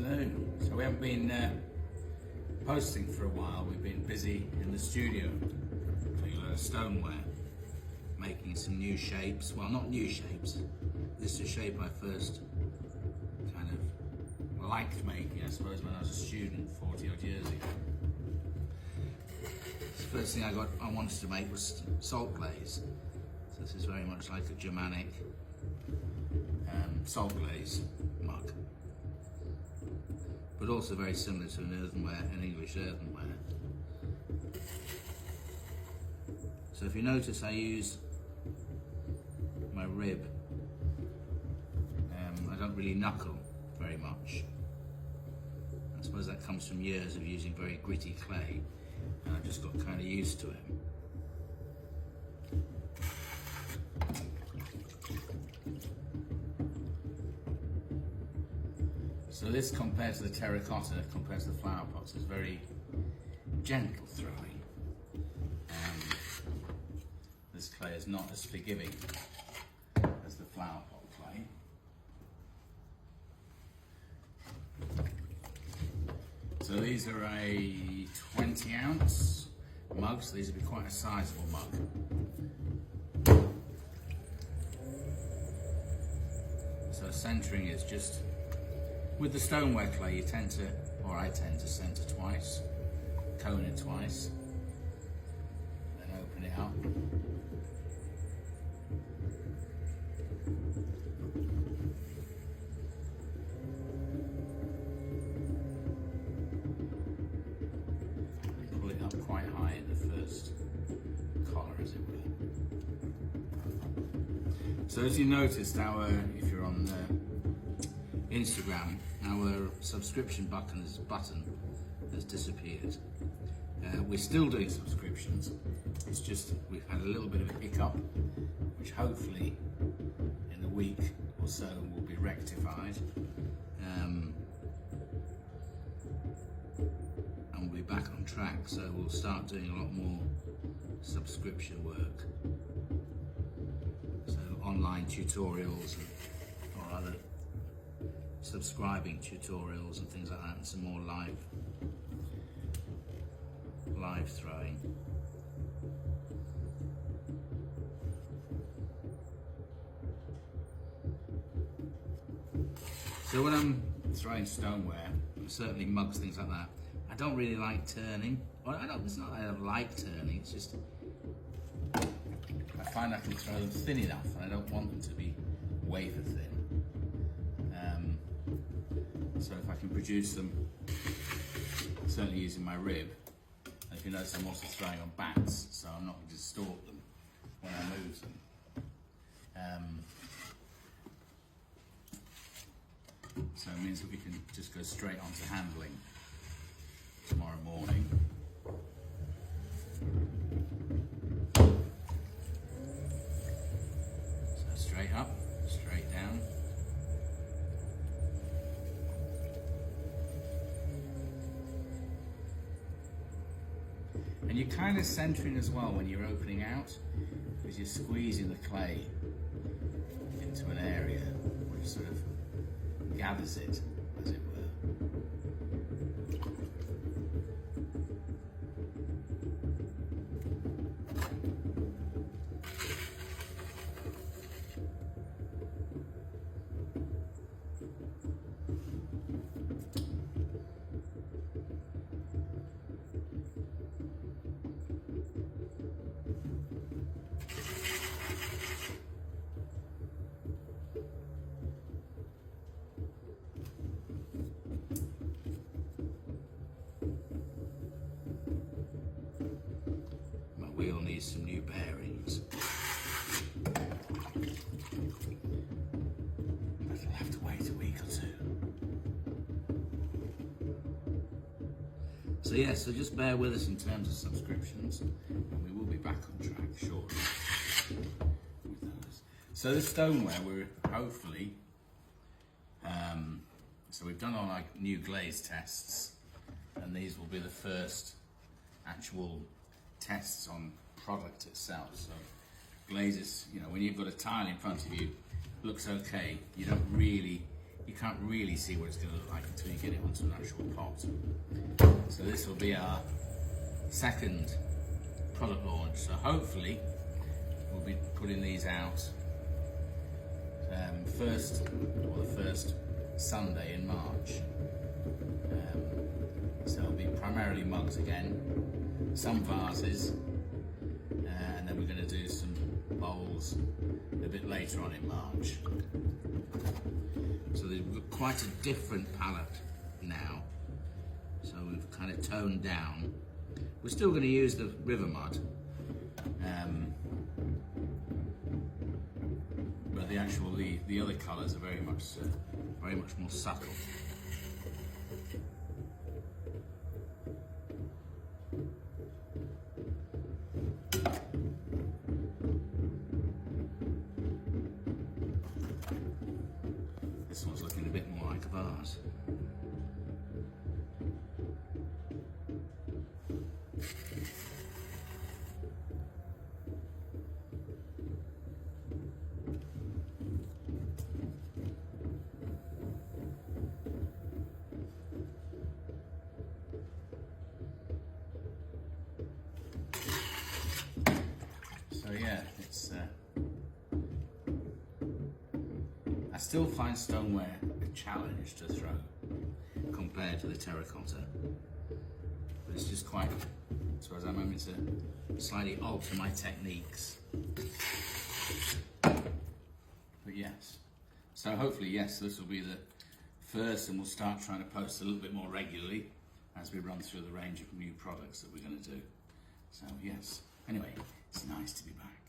afternoon. So we haven't been posting for a while. We've been busy in the studio doing a lot of stoneware, making some new shapes. Well, not new shapes. This is a shape I first kind of liked making, I suppose, when I was a student 40 odd years ago. The first thing I wanted to make was salt glaze. So this is very much like a Germanic salt glaze mug, but also very similar to an English earthenware. So if you notice, I use my rib. I don't really knuckle very much. I suppose that comes from years of using very gritty clay, and I just got kind of used to it. So this, compared to the terracotta, compared to the flower pots, is very gentle throwing. This clay is not as forgiving as the flower pot clay. So these are a 20 ounce mug, so these would be quite a sizable mug. So centering is just, with the stoneware clay, I tend to center twice, cone it twice, then open it up. And pull it up quite high in the first collar, as it were. So as you noticed, if you're on Instagram, our subscription button has disappeared. We're still doing subscriptions. It's just we've had a little bit of a hiccup, which hopefully in a week or so will be rectified, and we'll be back on track. So we'll start doing a lot more subscription work. So online tutorials or other subscribing tutorials and things like that, and some more live throwing. So when I'm throwing stoneware, certainly mugs, things like that, I don't really like turning. Well, it's not that I don't like turning, it's just I find I can throw them thin enough, and I don't want them to be wafer thin. So if I can produce them, certainly using my rib, and if you notice, I'm also throwing on bats, so I'm not going to distort them when I move them. So it means that we can just go straight onto handling tomorrow morning. So straight up, straight down. And you're kind of centering as well when you're opening out, because you're squeezing the clay into an area which sort of gathers it, as it were. Wheel needs some new bearings. That'll have to wait a week or two. So yeah, so just bear with us in terms of subscriptions, and we will be back on track shortly with those. So the stoneware, we're hopefully, so we've done all our new glaze tests, and these will be the first actual tests on product itself. So glazes, when you've got a tile in front of you, looks okay. You don't really you can't really see what it's going to look like until you get it onto an actual pot. So this will be our second product launch. So hopefully we'll be putting these out the first Sunday in March. So it'll be primarily mugs again, some vases, and then we're going to do some bowls a bit later on in March. So we've got quite a different palette now. So we've kind of toned down. We're still going to use the river mud, but the other colours are very much more subtle. This one's looking a bit more like a vase. So yeah, it's I still find stoneware a challenge to throw compared to the terracotta, but it's just quite, I suppose I'm having to slightly alter my techniques. But yes, so hopefully yes, this will be the first, and we'll start trying to post a little bit more regularly as we run through the range of new products that we're going to do. So yes, anyway, it's nice to be back.